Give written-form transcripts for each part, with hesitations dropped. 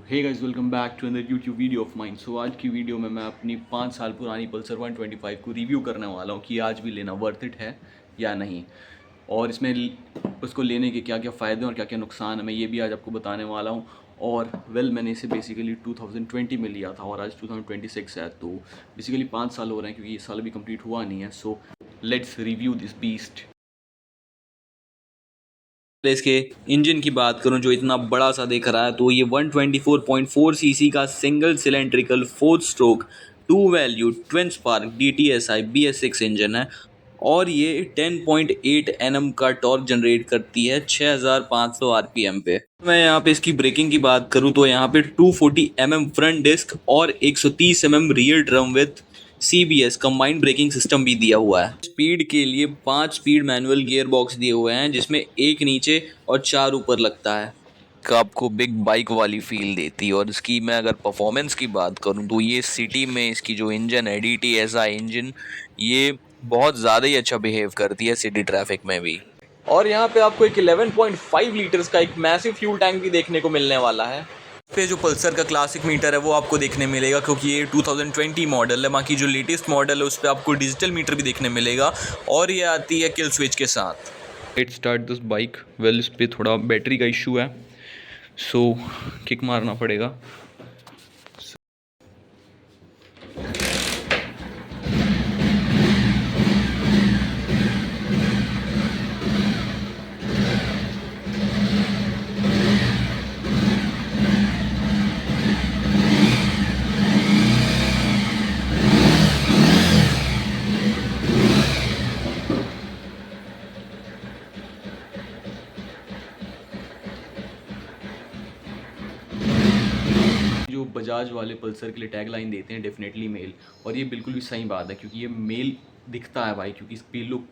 Hey guys, welcome back to another YouTube video of mine. So आज की video में मैं अपनी 5 साल पुरानी पल्सर 125 को रिव्यू करने वाला हूँ कि आज भी लेना वर्थ इट है या नहीं, और इसमें उसको लेने के क्या क्या फ़ायदे और क्या क्या नुकसान है मैं ये भी आज आपको बताने वाला हूँ। और मैंने इसे बेसिकली 2020 में लिया था और आज 2026 है, तो बेसिकली 5 साल हो रहे हैं क्योंकि ये साल भी कंप्लीट हुआ नहीं है। So let's review this beast. इसके इंजन की बात करूं जो इतना बड़ा सा दिख रहा है, तो ये 124.4 सीसी का single cylindrical 4 stroke 2 value twin spark DTSI BS6 engine है और ये 10.8 Nm का टॉर्क जनरेट करती है 6500 RPM पे। मैं यहाँ पे इसकी ब्रेकिंग की बात करूँ तो यहाँ पे 240 mm फ्रंट डिस्क और 130 mm rear drum with CBS combined braking system भी दिया हुआ है। स्पीड के लिए 5 स्पीड मैनुअल गियर बॉक्स दिए हुए हैं जिसमें एक नीचे और 4 ऊपर लगता है। आपको बिग बाइक वाली फील देती है। और इसकी मैं अगर परफॉर्मेंस की बात करूं तो ये सिटी में इसकी जो इंजन है DTSI इंजन, ये बहुत ज़्यादा ही अच्छा बिहेव करती है सिटी ट्रैफिक में भी। और यहाँ पे आपको एक 11.5 लीटर्स का एक मैसिव फ्यूल टैंक भी देखने को मिलने वाला है। पे जो पल्सर का क्लासिक मीटर है वो आपको देखने मिलेगा क्योंकि ये 2020 मॉडल है। बाकी जो लेटेस्ट मॉडल है उस पर आपको डिजिटल मीटर भी देखने मिलेगा और ये आती है किल स्विच के साथ। Let's start this bike. इस पर थोड़ा बैटरी का इशू है, सो किक मारना पड़ेगा। जो बजाज वाले पल्सर के लिए टैग लाइन देते हैं डेफिनेटली मेल, और ये बिल्कुल भी सही बात है क्योंकि ये मेल दिखता है भाई, क्योंकि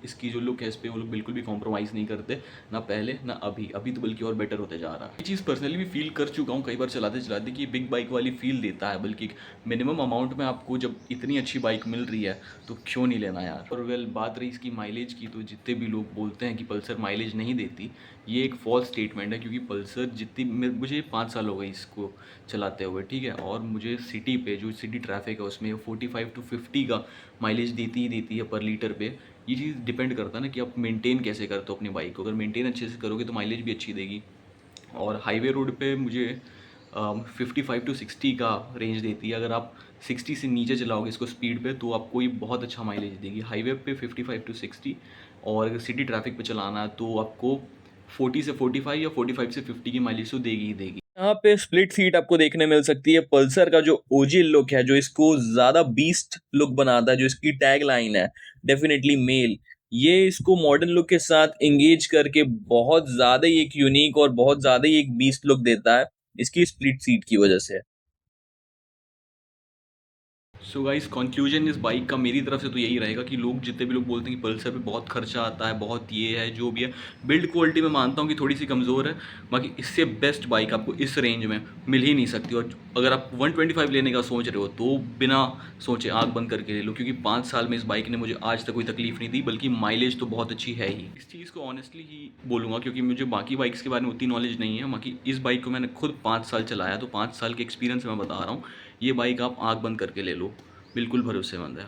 इसकी जो लुक है इस पर वो लोग बिल्कुल भी कॉम्प्रोमाइज़ नहीं करते, ना पहले ना अभी तो बल्कि और बेटर होते जा रहा है। ये चीज़ पर्सनली भी फील कर चुका हूँ कई बार चलाते चलाते कि ये बिग बाइक वाली फील देता है, बल्कि मिनिमम अमाउंट में आपको जब इतनी अच्छी बाइक मिल रही है तो क्यों नहीं लेना यार। और बात रही इसकी माइलेज की, तो जितने भी लोग बोलते हैं कि पल्सर माइलेज नहीं देती, ये एक फॉल्स स्टेटमेंट है क्योंकि पल्सर जितनी मुझे 5 साल हो गए इसको चलाते हुए, ठीक है, और मुझे सिटी पे जो सिटी ट्रैफिक है उसमें 45 टू 50 का माइलेज देती ही देती है पर लीटर पे। ये चीज़ डिपेंड करता है ना कि आप मेंटेन कैसे करते हो अपनी बाइक को। अगर मेंटेन अच्छे से करोगे तो माइलेज भी अच्छी देगी। और हाईवे रोड पे मुझे 55 टू 60 का रेंज देती है। अगर आप 60 से नीचे चलाओगे इसको स्पीड पे तो आपको ये बहुत अच्छा माइलेज देगी। हाईवे पे 55 टू 60, और अगर सिटी ट्रैफिक पे चलाना है तो आपको 40 से 45 या 45 से 50 की माइलेज तो देगी ही देगी। यहाँ पे स्प्लिट सीट आपको देखने मिल सकती है। पल्सर का जो ओजी लुक है, जो इसको ज्यादा बीस्ट लुक बनाता है, जो इसकी टैग लाइन है डेफिनेटली मेल, ये इसको मॉडर्न लुक के साथ एंगेज करके बहुत ज्यादा ही एक यूनिक और बहुत ज्यादा ही एक बीस्ट लुक देता है इसकी स्प्लिट सीट की वजह से। सो गाइस, कंक्लूजन इस बाइक का मेरी तरफ से तो यही रहेगा कि लोग जितने भी लोग बोलते हैं कि पल्सर पे बहुत खर्चा आता है, बहुत ये है जो भी है, बिल्ड क्वालिटी में मानता हूँ कि थोड़ी सी कमज़ोर है, बाकी इससे बेस्ट बाइक आपको इस रेंज में मिल ही नहीं सकती। और अगर आप 125 लेने का सोच रहे हो तो बिना सोचे आँख बंद करके ले लो, क्योंकि 5 साल में इस बाइक ने मुझे आज तक कोई तकलीफ नहीं दी, बल्कि माइलेज तो बहुत अच्छी है ही। इस चीज़ को ऑनेस्टली ही बोलूँगा क्योंकि मुझे बाकी बाइक्स के बारे में उतनी नॉलेज नहीं है। बाकी इस बाइक को मैंने खुद 5 साल चलाया, तो 5 साल के एक्सपीरियंस से मैं बता रहा हूँ, ये बाइक आप आँख बंद करके ले लो, बिल्कुल भरोसेमंद है।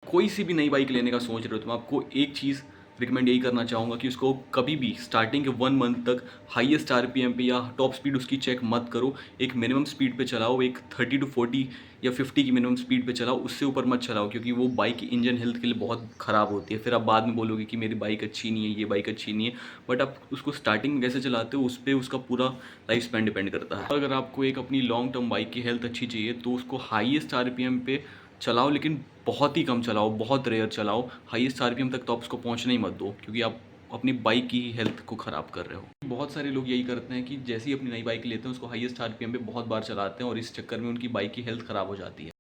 कोई सी भी नई बाइक लेने का सोच रहे हो तो मैं आपको एक चीज़ रिकमेंड यही करना चाहूँगा कि उसको कभी भी स्टार्टिंग के 1 मंथ तक हाईएस्ट आरपीएम पे या टॉप स्पीड उसकी चेक मत करो। एक मिनिमम स्पीड पे चलाओ, एक 30 टू 40 या 50 की मिनिमम स्पीड पे चलाओ, उससे ऊपर मत चलाओ, क्योंकि वो बाइक की इंजन हेल्थ के लिए बहुत ख़राब होती है। फिर आप बाद में बोलोगे कि मेरी बाइक अच्छी नहीं है, ये बाइक अच्छी नहीं है, बट आप उसको स्टार्टिंग में कैसे चलाते हो उस पर उसका पूरा लाइफ स्पैन डिपेंड करता है। अगर आपको एक अपनी लॉन्ग टर्म बाइक की हेल्थ अच्छी चाहिए तो उसको हाईएस्ट आरपीएम पे चलाओ, लेकिन बहुत ही कम चलाओ, बहुत रेयर चलाओ। हाईएस्ट आरपीएम तक तो आप उसको पहुंचने ही मत दो, क्योंकि आप अपनी बाइक की ही हेल्थ को ख़राब कर रहे हो। बहुत सारे लोग यही करते हैं कि जैसे ही अपनी नई बाइक लेते हैं उसको हाईएस्ट आरपीएम पे बहुत बार चलाते हैं और इस चक्कर में उनकी बाइक की हेल्थ ख़राब हो जाती है।